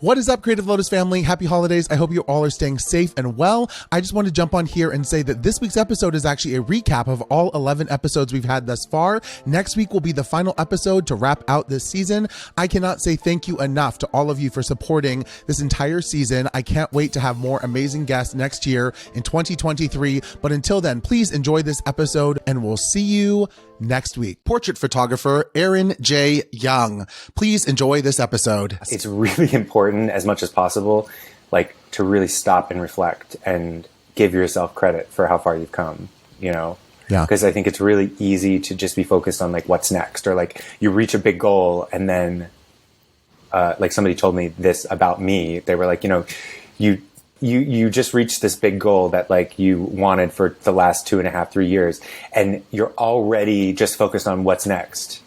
What is up, Creative Lotus family? Happy holidays. I hope you all are staying safe and well. I just want to jump on here and say that this week's episode is actually a recap of all 11 episodes we've had thus far. Next week will be the final episode to wrap out this season. I cannot say thank you enough to all of you for supporting this entire season. I can't wait to have more amazing guests next year in 2023. But until then, please enjoy this episode and we'll see you next week. Portrait photographer Aaron J. Young. Please enjoy this episode. It's really important, as much as possible, like to really stop and reflect and give yourself credit for how far you've come, you know? Yeah. Because I think it's really easy to just be focused on like what's next, or like you reach a big goal and then like somebody told me this about me. They were like, you know, you just reached this big goal that like you wanted for the last 2.5, 3 years, and you're already just focused on what's next.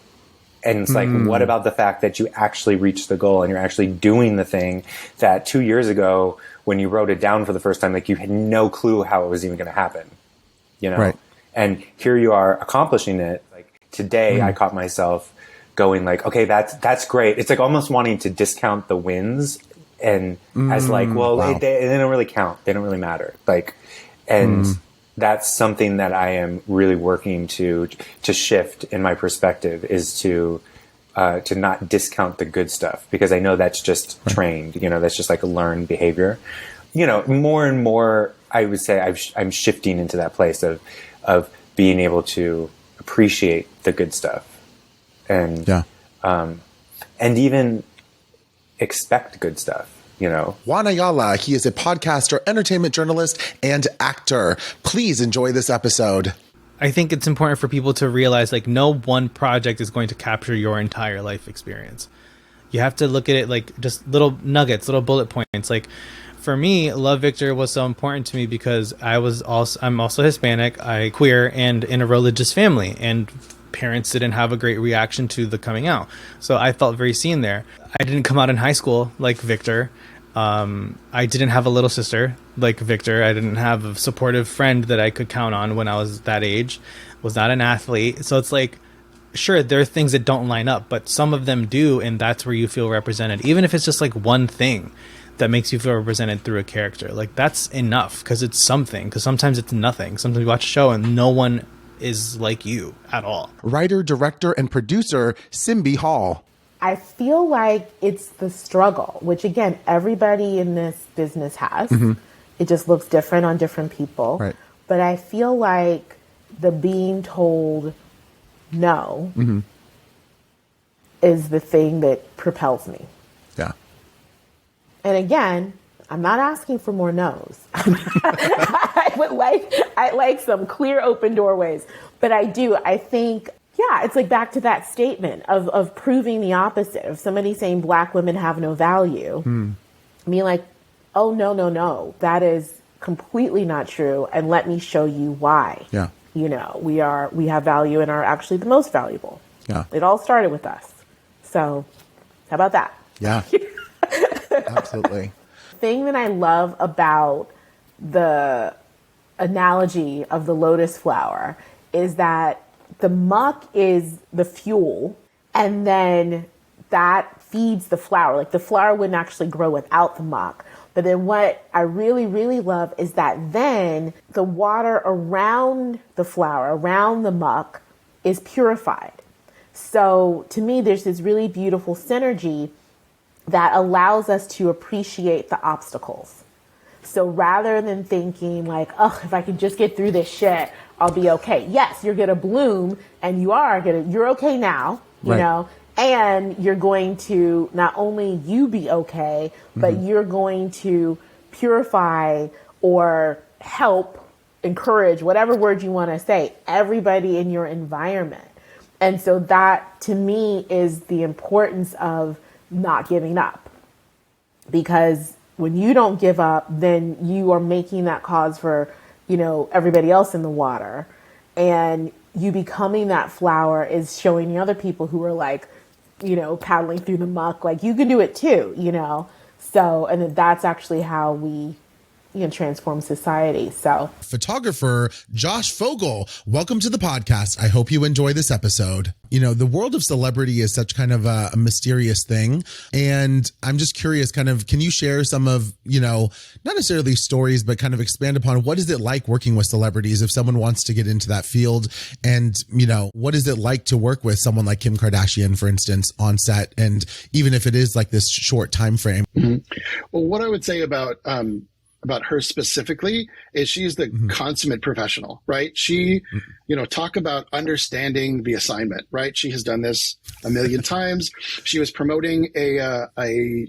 And it's like, what about the fact that you actually reached the goal and you're actually doing the thing that 2 years ago, when you wrote it down for the first time, like you had no clue how it was even going to happen, you know? Right. And here you are accomplishing it. Like today I caught myself going like, okay, that's great. It's like almost wanting to discount the wins and as like, well, wow. they don't really count. They don't really matter. Like, and that's something that I am really working to shift in my perspective, is to not discount the good stuff, because I know that's just trained, you know, that's just like a learned behavior, you know. More and more, I would say I'm shifting into that place of being able to appreciate the good stuff and even expect good stuff, you know. Juan Ayala, he is a podcaster, entertainment journalist, and actor. Please enjoy this episode. I think it's important for people to realize like no one project is going to capture your entire life experience. You have to look at it like just little nuggets, little bullet points. Like for me, Love Victor was so important to me because I'm also Hispanic, I queer, and in a religious family, and parents didn't have a great reaction to the coming out. So I felt very seen there. I didn't come out in high school like Victor. I didn't have a little sister like Victor. I didn't have a supportive friend that I could count on when I was that age. Was not an athlete. So it's like, sure, there are things that don't line up, but some of them do, and that's where you feel represented. Even if it's just like one thing that makes you feel represented through a character. Like that's enough, because it's something. Because sometimes it's nothing. Sometimes you watch a show and no one is like you at all. Writer, director, and producer Simbi Hall. I feel like it's the struggle, which again, everybody in this business has. It just looks different on different people. Right. But I feel like the being told no is the thing that propels me. Yeah. And again, I'm not asking for more no's. I like some clear open doorways, but I think, yeah, it's like back to that statement of proving the opposite of somebody saying black women have no value. Me like, oh, no, that is completely not true. And let me show you why. Yeah. You know, we have value and are actually the most valuable. Yeah. It all started with us. So how about that? Yeah, absolutely. Thing that I love about the analogy of the lotus flower is that the muck is the fuel, and then that feeds the flower. Like the flower wouldn't actually grow without the muck. But then what I really, really love is that then the water around the flower, around the muck, is purified. So to me, there's this really beautiful synergy that allows us to appreciate the obstacles. So rather than thinking like, oh, if I could just get through this shit, I'll be okay. Yes, you're going to bloom and you're okay now, you know, and you're going to not only you be okay, but you're going to purify or help, encourage, whatever word you want to say, everybody in your environment. And so that to me is the importance of not giving up, because when you don't give up, then you are making that cause for, you know, everybody else in the water, and you becoming that flower is showing the other people who are like, you know, paddling through the muck, like you can do it too, you know? So, and then that's actually how we transform society. So, photographer Josh Fogel, welcome to the podcast. I hope you enjoy this episode. The world of celebrity is such kind of a mysterious thing. And I'm just curious, kind of, can you share some of, not necessarily stories, but kind of expand upon what is it like working with celebrities if someone wants to get into that field? And, what is it like to work with someone like Kim Kardashian, for instance, on set? And even if it is like this short time frame. Mm-hmm. Well, what I would say about her specifically is she's the consummate professional, right? She, talk about understanding the assignment, right? She has done this a million times. She was promoting a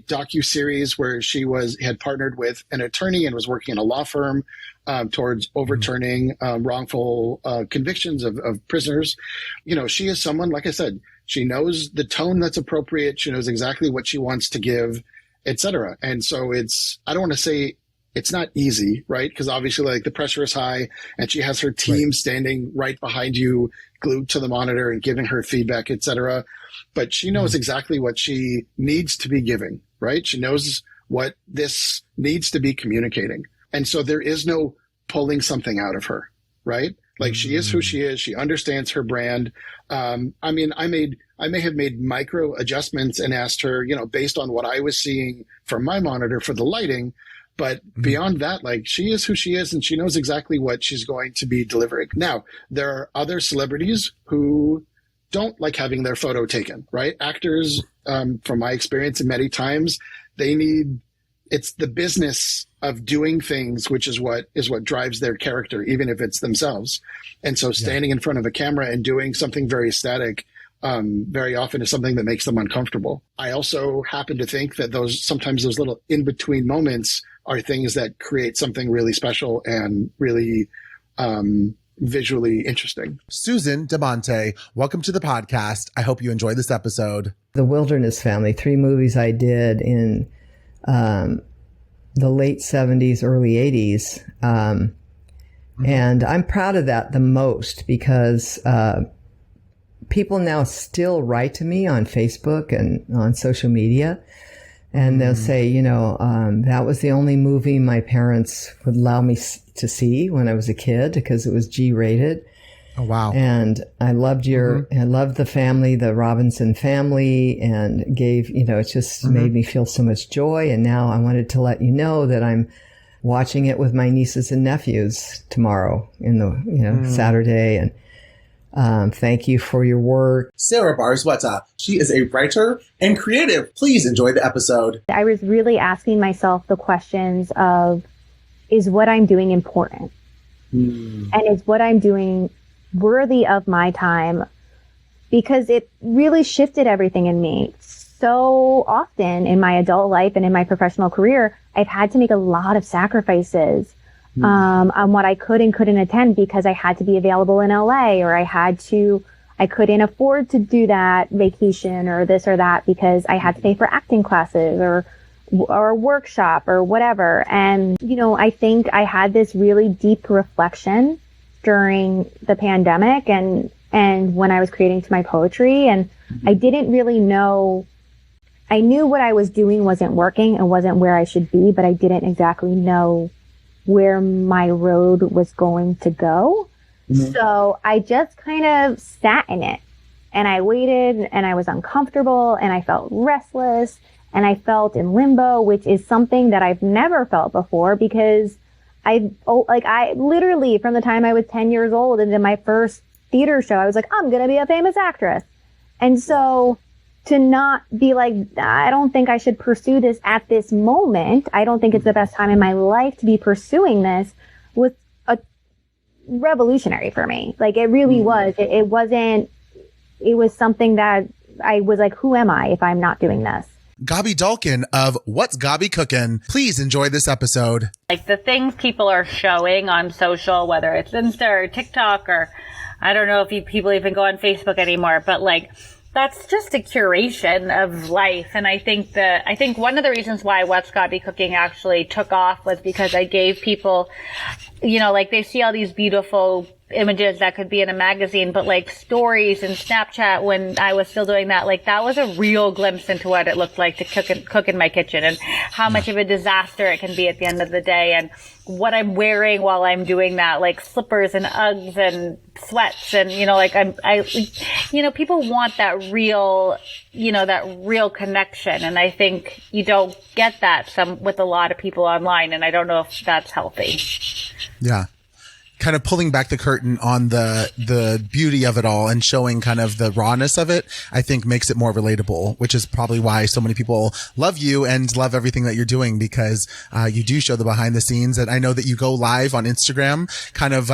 docu-series where she had partnered with an attorney and was working in a law firm towards overturning wrongful convictions of prisoners. She is someone, like I said, she knows the tone that's appropriate. She knows exactly what she wants to give, et cetera. And so I don't want to say it's not easy, right? Because obviously, like, the pressure is high, and she has her team standing right behind you, glued to the monitor and giving her feedback, et cetera. But she knows exactly what she needs to be giving, right? She knows what this needs to be communicating. And so there is no pulling something out of her, right? Like, she is who she is. She understands her brand. I may have made micro adjustments and asked her, based on what I was seeing from my monitor for the lighting. But beyond that, like, she is who she is, and she knows exactly what she's going to be delivering. Now, there are other celebrities who don't like having their photo taken, right? Actors, from my experience, and many times, it's the business of doing things, which is what drives their character, even if it's themselves. And so standing in front of a camera and doing something very static very often is something that makes them uncomfortable. I also happen to think that sometimes those little in-between moments are things that create something really special and really visually interesting. Susan DeMonte, welcome to the podcast. I hope you enjoy this episode. The Wilderness Family, 3 movies I did in the late 70s, early 80s. And I'm proud of that the most because people now still write to me on Facebook and on social media. And they'll say, that was the only movie my parents would allow me to see when I was a kid because it was G-rated. Oh, wow. And I loved I loved the family, the Robinson family, and it just made me feel so much joy. And now I wanted to let you know that I'm watching it with my nieces and nephews tomorrow in the, Saturday. And thank you for your work. Sarah Barzweta. She is a writer and creative. Please enjoy the episode. I was really asking myself the questions of, is what I'm doing important? And is what I'm doing worthy of my time? Because it really shifted everything in me. So often in my adult life and in my professional career, I've had to make a lot of sacrifices on what I could and couldn't attend because I had to be available in LA, or I couldn't afford to do that vacation or this or that because I had to pay for acting classes or a workshop or whatever. And, I think I had this really deep reflection during the pandemic and when I was creating my poetry, and I didn't really know. I knew what I was doing wasn't working and wasn't where I should be, but I didn't exactly know where my road was going to go. So I just kind of sat in it and I waited, and I was uncomfortable and I felt restless and I felt in limbo, which is something that I've never felt before because I literally, from the time I was 10 years old into my first theater show, I was like, I'm going to be a famous actress. And so to not be like, I don't think I should pursue this at this moment, I don't think it's the best time in my life to be pursuing this, was revolutionary for me. Like, it really was. It was something that I was like, who am I if I'm not doing this? Gabi Dalkin of What's Gabi Cookin'. Please enjoy this episode. Like, the things people are showing on social, whether it's Insta or TikTok, or I don't know if people even go on Facebook anymore, but like, that's just a curation of life. And I think one of the reasons why What's Gabi Cooking actually took off was because I gave people you know, like they see all these beautiful images that could be in a magazine, but like stories and Snapchat when I was still doing that, like that was a real glimpse into what it looked like to cook in my kitchen and how much of a disaster it can be at the end of the day, and what I'm wearing while I'm doing that, like slippers and Uggs and sweats, and you know, like you know, people want that real, you know, that real connection, and I think you don't get that with a lot of people online, and I don't know if that's healthy. Yeah. Kind of pulling back the curtain on the beauty of it all and showing kind of the rawness of it, I think makes it more relatable, which is probably why so many people love you and love everything that you're doing, because you do show the behind the scenes. And I know that you go live on Instagram. Kind of,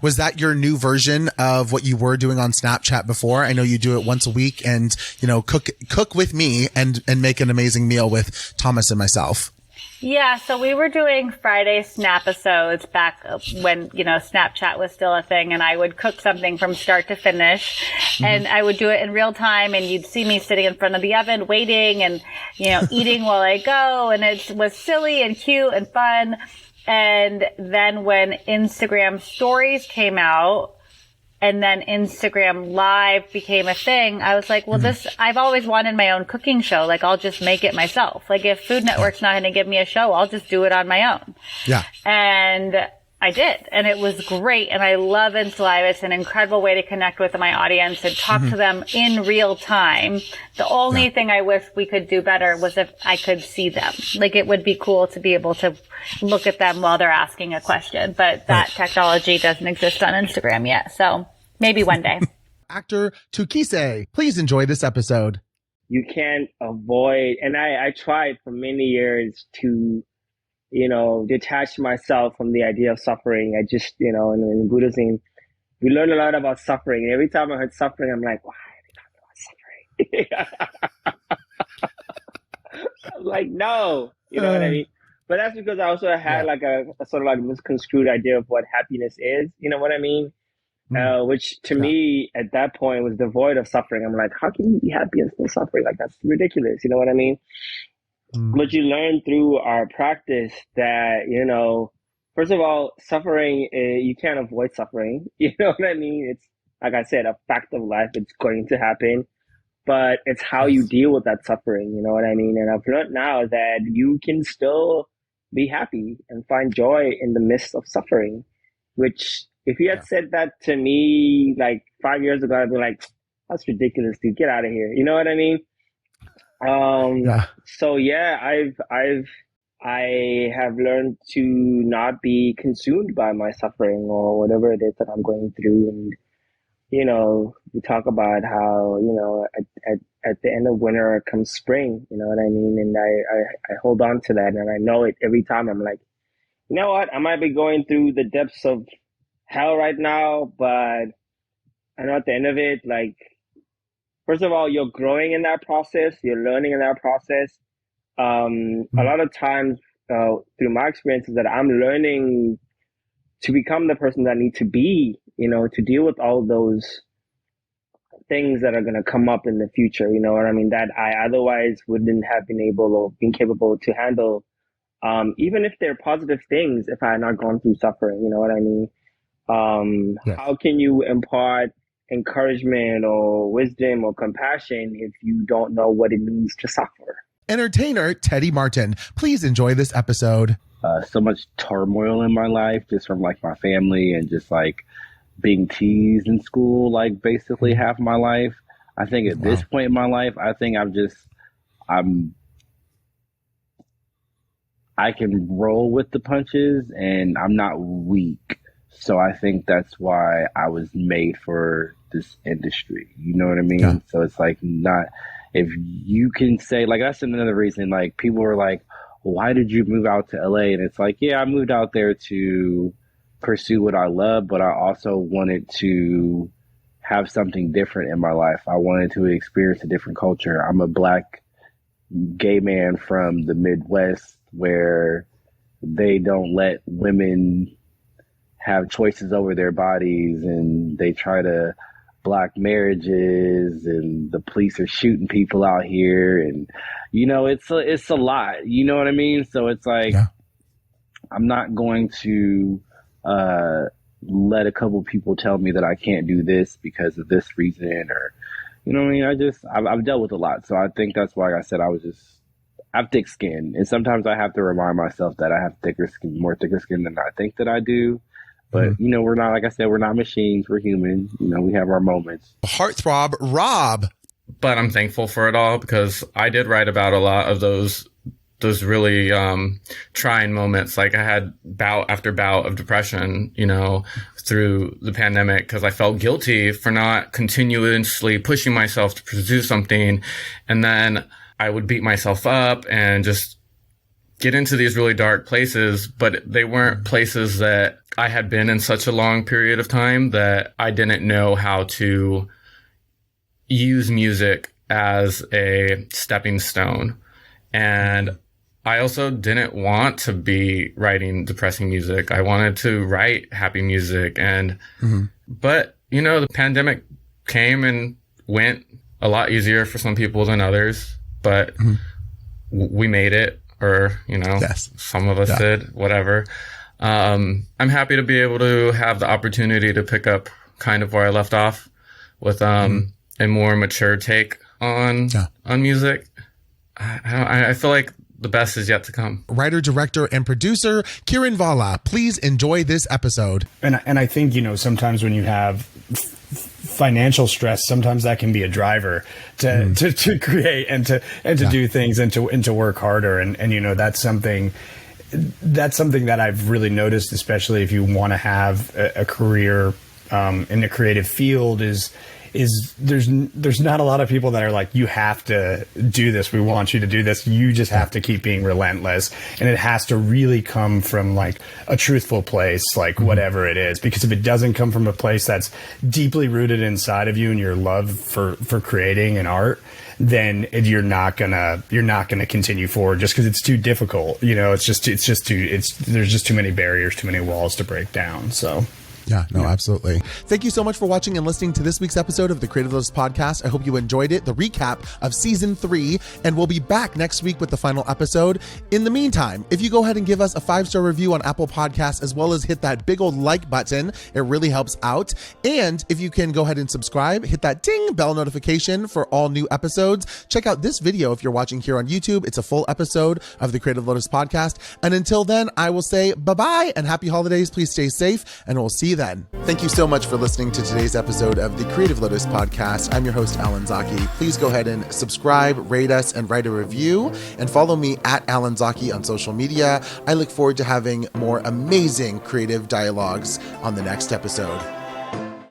was that your new version of what you were doing on Snapchat before? I know you do it once a week and, you know, cook with me and make an amazing meal with Thomas and myself. Yeah, so we were doing Friday Snap episodes back when, you know, Snapchat was still a thing, and I would cook something from start to finish, and I would do it in real time, and you'd see me sitting in front of the oven waiting and, you know, eating while I go, and it was silly and cute and fun. And then when Instagram stories came out, and then Instagram Live became a thing, I was like, well, I've always wanted my own cooking show. Like, I'll just make it myself. Like, if Food Network's not going to give me a show, I'll just do it on my own. Yeah. And I did. And it was great. And I love Insta Live. It's an incredible way to connect with my audience and talk to them in real time. The only thing I wish we could do better was if I could see them. Like, it would be cool to be able to look at them while they're asking a question. But that technology doesn't exist on Instagram yet. So maybe one day. Actor Tukise, please enjoy this episode. You can't avoid, and I tried for many years to, you know, detach myself from the idea of suffering. I just, you know, in Buddhism, we learn a lot about suffering. And every time I heard suffering, I'm like, why are they talking about suffering? I'm like, no, you know what I mean? But that's because I also had like a sort of like misconstrued idea of what happiness is. You know what I mean? Which to me at that point was devoid of suffering. I'm like, how can you be happy and still suffering? Like, that's ridiculous. You know what I mean? But you learn through our practice that, you know, first of all, suffering, you can't avoid suffering. You know what I mean? It's, like I said, a fact of life. It's going to happen. But it's how you deal with that suffering. You know what I mean? And I've learned now that you can still be happy and find joy in the midst of suffering, which, if you had said that to me like 5 years ago, I'd be like, that's ridiculous, dude. Get out of here. You know what I mean? So yeah, I have learned to not be consumed by my suffering or whatever it is that I'm going through. And, you know, we talk about how, you know, at the end of winter comes spring, you know what I mean? And I hold on to that, and I know it every time. I'm like, you know what? I might be going through the depths of hell right now, but I know at the end of it, like, first of all, you're growing in that process, you're learning in that process. A lot of times through my experiences that I'm learning to become the person that I need to be, you know, to deal with all those things that are going to come up in the future, you know what I mean, that I otherwise wouldn't have been able or been capable to handle, even if they're positive things, if I had not gone through suffering, you know what I mean? How can you impart encouragement or wisdom or compassion if you don't know what it means to suffer? Entertainer Teddy Martin, please enjoy this episode. So much turmoil in my life, just from like my family and just like being teased in school, like basically half my life. I think at this point in my life, I think I can roll with the punches and I'm not weak. So I think that's why I was made for this industry. You know what I mean? Yeah. So it's like, not, if you can say, like, that's another reason, like, people are like, why did you move out to LA? And it's like, yeah, I moved out there to pursue what I love, but I also wanted to have something different in my life. I wanted to experience a different culture. I'm a Black gay man from the Midwest where they don't let women have choices over their bodies, and they try to block marriages, and the police are shooting people out here, and you know, it's a lot, you know what I mean? So it's like, I'm not going to let a couple people tell me that I can't do this because of this reason, or, you know what I mean? I've dealt with a lot. So I think that's why I said I have thick skin. And sometimes I have to remind myself that I have more thicker skin than I think that I do. But, we're not, like I said, we're not machines. We're human. We have our moments. Heartthrob Rob. But I'm thankful for it all, because I did write about a lot of those really trying moments. Like, I had bout after bout of depression, through the pandemic, because I felt guilty for not continuously pushing myself to pursue something. And then I would beat myself up and just get into these really dark places, but they weren't places that I had been in such a long period of time that I didn't know how to use music as a stepping stone. And I also didn't want to be writing depressing music. I wanted to write happy music. And, but, the pandemic came and went a lot easier for some people than others, but we made it. Or, yes. Some of us did, whatever. I'm happy to be able to have the opportunity to pick up kind of where I left off with a more mature take on music. I feel like the best is yet to come. Writer, director, and producer Kiran Vala, please enjoy this episode. And I think, sometimes when you have financial stress, sometimes that can be a driver to create and to do things and to work harder. And that's something that I've really noticed, especially if you want to have a career in the creative field, is there's not a lot of people that are like, you have to do this. We want you to do this. You just have to keep being relentless. And it has to really come from like a truthful place, like whatever it is. Because if it doesn't come from a place that's deeply rooted inside of you and your love for creating and art, then you're not gonna continue forward just because it's too difficult. There's just too many barriers, too many walls to break down. So. Yeah, absolutely. Thank you so much for watching and listening to this week's episode of the Creative Lotus Podcast. I hope you enjoyed it, the recap of season 3, and we'll be back next week with the final episode. In the meantime, if you go ahead and give us a 5-star review on Apple Podcasts, as well as hit that big old like button, it really helps out. And if you can go ahead and subscribe, hit that ding bell notification for all new episodes. Check out this video if you're watching here on YouTube. It's a full episode of the Creative Lotus Podcast. And until then, I will say bye-bye and happy holidays. Please stay safe, and we'll see you then. Thank you so much for listening to today's episode of the Creative Lotus Podcast. I'm your host, Alan Zaki. Please go ahead and subscribe, rate us, and write a review, and follow me at Alan Zaki on social media. I look forward to having more amazing creative dialogues on the next episode.